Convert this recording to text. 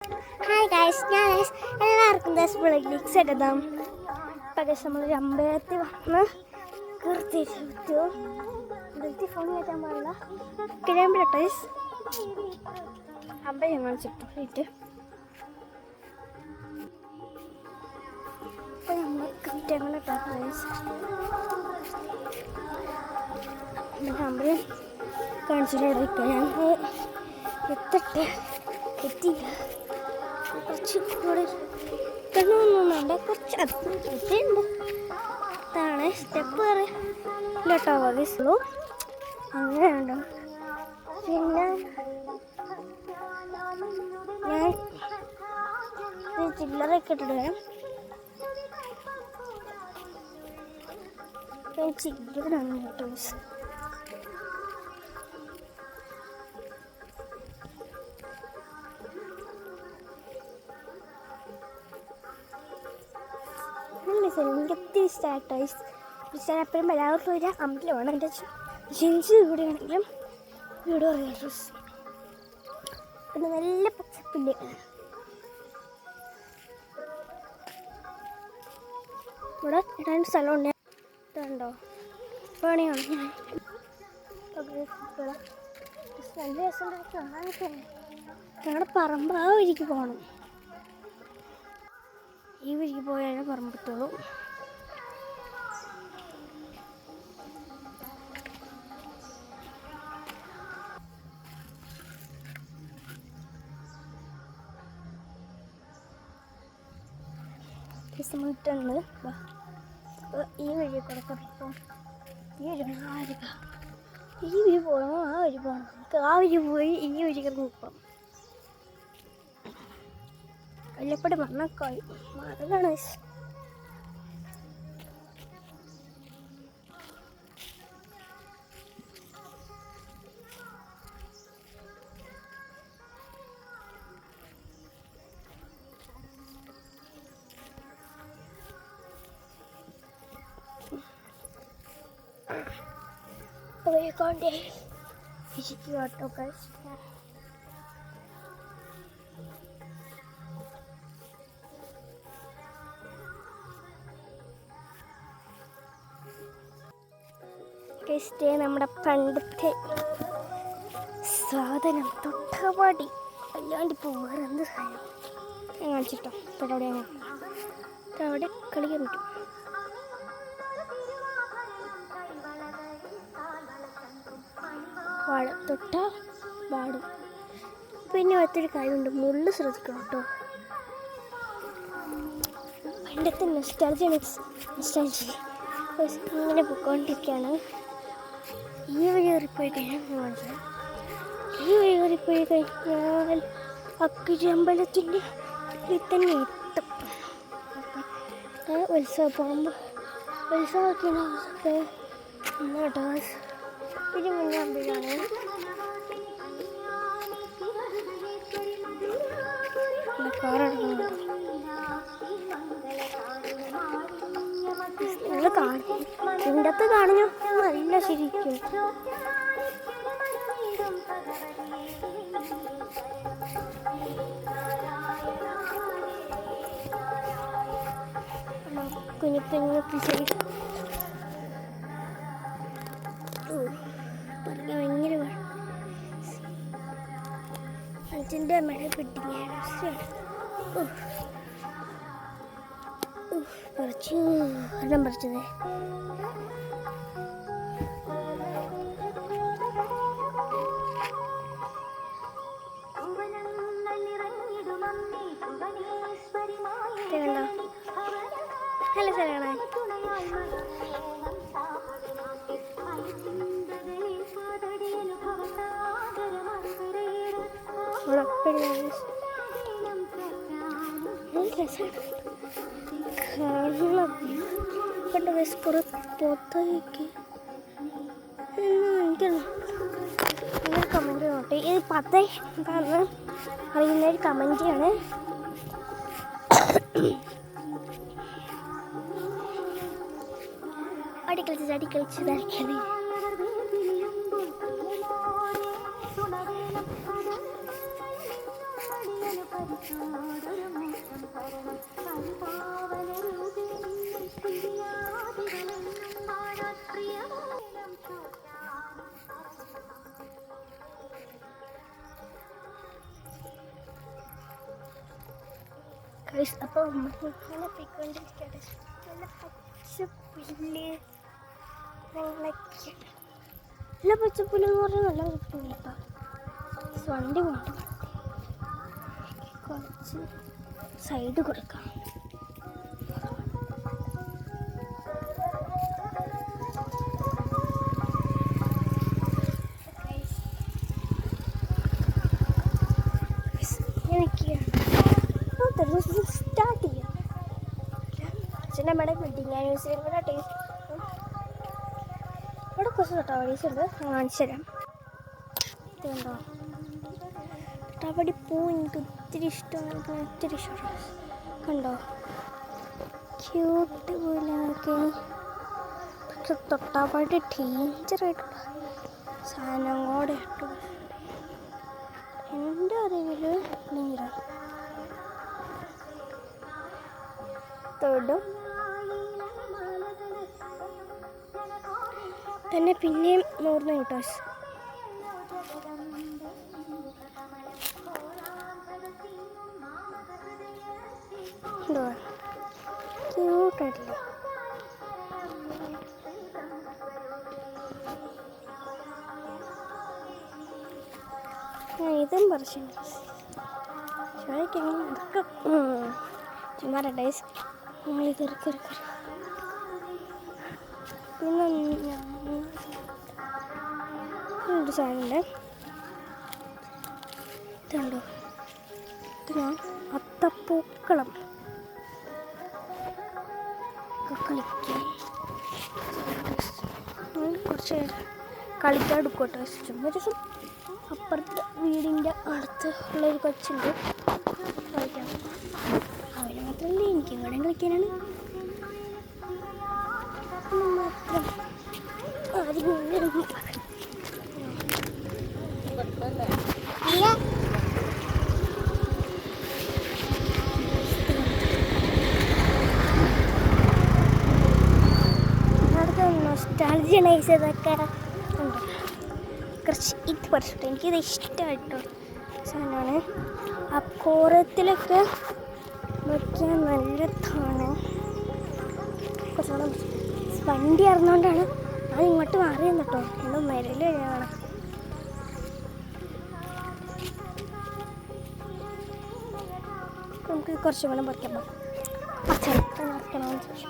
Hi guys, ഞാൻ എല്ലാവർക്കും ബ്ലോഗിലേക്ക് സ്വാഗതം. ഇപ്പം നമ്മളൊരു അമ്പലത്തിൽ വന്ന് കീർത്തിച്ചു അമ്പലത്തിൽ ഫോൺ കയറ്റാൻ പാടില്ല കിഴമ്പിലട്ടോ അമ്പലം കാണിച്ചിട്ടു വീട്ട്. അപ്പം നമ്മൾ കുറ്റങ്ങളിട്ടോ അമ്പലം കാണിച്ചിട്ട് ഞാൻ എത്തട്ടെ എത്തിയില്ല. കുറച്ച് കൂടെ കണ്ണൊന്നുമുണ്ട്, കുറച്ച് എത്തിയുണ്ട്. അതാണ് സ്റ്റെപ്പ് കയറിട്ടോ വയസ്സുള്ളൂ. അങ്ങനെയുണ്ടോ? പിന്നെ ഞാൻ ചില്ലറൊക്കെ ഇട്ടിട്ട് വരാം. ഞാൻ ചില്ലറാണ് കേട്ടോ. എനിക്ക് ഒത്തിരി ഇഷ്ടമായിട്ടോ. എപ്പോഴും എല്ലാവർക്കും ഒരു അമ്പലമാണ്. എൻ്റെ ജനിച്ച വീടാണെങ്കിലും വീട് പറയാം. പിന്നെ നല്ല പച്ചപ്പില്ല. ഇവിടെ ഇടാൻ സ്ഥലമുണ്ട്. ഇതുണ്ടോ പണിയാണ്. നല്ല രസമുണ്ട് കാണാനൊക്കെ. ഞങ്ങളുടെ പറമ്പ് ആ വഴിക്ക് പോകണം. ഈ വഴിക്ക് പോയാലേ പറമ്പത്തുള്ളൂ. മുട്ടുണ്ട്. ഈ വഴി കൂടെ കുറപ്പം ഈ വഴി പോകണോ ആ വഴി പോകണം. നമുക്ക് ആ വഴി പോയി ഈ വഴി കിടന്നിപ്പം വല്ലപ്പോഴും മണ്ണക്കായി മറന്നാണ്. പോയിക്കൊണ്ടേ കേട്ടോ ഗൈസ്. നമ്മുടെ പണ്ടത്തെ സാധനം തൊട്ടപാടി അല്ലാണ്ട് ഇപ്പോൾ വേറെ എന്ത് സാധനം ഞാൻ കാണിച്ചിട്ടോ. ഇപ്പോൾ അവിടെ കളിക്കാൻ പറ്റും. തൊട്ട പാടും. പിന്നെ ഒത്തിരി കാര്യമുണ്ട്, മുള്ളു ശ്രദ്ധിക്കണം കേട്ടോ. പണ്ടത്തെ നൊസ്റ്റാൾജി ഇങ്ങനെ പൊയ്ക്കൊണ്ടിരിക്കുകയാണ്. ഈ വഴി കയറിപ്പോയി കഴിഞ്ഞാൽ അക്കിരി അമ്പലത്തിൻ്റെ ഇതിൽ തന്നെ എത്തും. ഉത്സവം പോകുമ്പോൾ ഉത്സവമൊക്കെ കേട്ടോ. ഇത് മുന്നേ അമ്പലമാണ്. കാറെടുക്കുന്നുണ്ട്. നിങ്ങൾ കാണും ഇതിൻ്റെത്ത് കാണുന്നു നല്ല ശരിക്കും. കുഞ്ഞിപ്പഞ്ഞ പിശരി ഭയങ്കര അച്ഛൻ്റെ മഴ പെട്ടിങ്ങാണ്. കുറച്ച് എല്ലാം പറിച്ചത്. നല്ല സ്ഥലമാണ്. കണ്ട വയസ്സ് കുറേ പൊത്തയ്ക്ക് എനിക്ക് കമൻറ്റ് നോട്ടെ. ഇത് 10 എന്താണെന്ന് അറിയുന്നൊരു കമൻറ്റാണ്. അടിക്കളിച്ച് ധരിക്കണേ. അപ്പോൾ അങ്ങനെ പോയിക്കൊണ്ടിരിക്കട്ടെ. നല്ല പച്ചപ്പുല്ല്, വെള്ളയ്ക്ക് നല്ല പച്ചപ്പുല്ലെന്ന് പറഞ്ഞാൽ നല്ല പച്ചപ്പുല്ല കേട്ടോ. വണ്ടി കൊണ്ട് കുറച്ച് സൈഡ് കൊടുക്കാം. സ്റ്റാർട്ട് ചെയ്യാം. അച്ഛൻ്റെ അമ്മയുടെ വെഡിങ് ആനിവേഴ്സറിയുടെ ടേസ്റ്റ് ഇവിടെ കുറച്ച് തൊട്ടാവടീസ് ഉണ്ട്, കാണിച്ചു തരാം. ഇതുണ്ടോ തൊട്ടാവടി പൂ എനിക്ക് ഒത്തിരി ഇഷ്ടമാണ്. ഒത്തിരി ഇഷ്ടമാണ്. കണ്ടോ ക്യൂട്ട് പോലെയൊക്കെ. പക്ഷെ തൊട്ടാവടി ഡേഞ്ചറായിട്ടുള്ള സാധനം കൂടെ ഇട്ടു. എൻ്റെ അറിവിൽ ഡേഞ്ചറാണ്. തൊടും തന്നെ പിന്നെയും 100 മീറ്റേഴ്സ്. ക്യൂട്ടായിട്ടില്ല. ഇതും പറിച്ചു ചോദിക്കാൻ നടക്കും. ചുമ്മാ ഡേയ്സ് നമ്മൾ കയറി കയറി കയറി. പിന്നെ ഒരു സാധനമുണ്ട്. ഇതുണ്ടോ ഇതിനാ അത്തപ്പൂക്കളം കളിക്കാൻ കുറച്ച് കളിക്കാൻ എടുക്കട്ടെ. ചുമ്മാ ദിവസം അപ്പുറത്തെ വീടിൻ്റെ അടുത്ത് ഉള്ളൊരു കൊച്ചുണ്ട് കളിക്കാൻ. അവന് മാത്രമല്ല എനിക്ക് ഇവിടെ കളിക്കാനാണ് മാത്രം. നൊസ്റ്റാൾജിയണൈസ് ചെയ്തൊക്കെ ഉണ്ട്. കുറച്ച് ഇത് പറിച്ചിട്ട് എനിക്കിത് ഇഷ്ടമായിട്ടുള്ള സാധനമാണ്. ആ കോറത്തിലൊക്കെ വയ്ക്കാൻ നല്ലതാണ്. കുറച്ചുകൂടെ വണ്ടി ഇറങ്ങുന്നതുകൊണ്ടാണ് അത് ഇങ്ങോട്ട് മാറിയെന്ന് കേട്ടോ. എൻ്റെ മരയിൽ കാണാം. നമുക്ക് കുറച്ചും കൂടെ പറിക്കാൻ പോകാം. പറിക്കണമെന്ന് ചോദിച്ചു.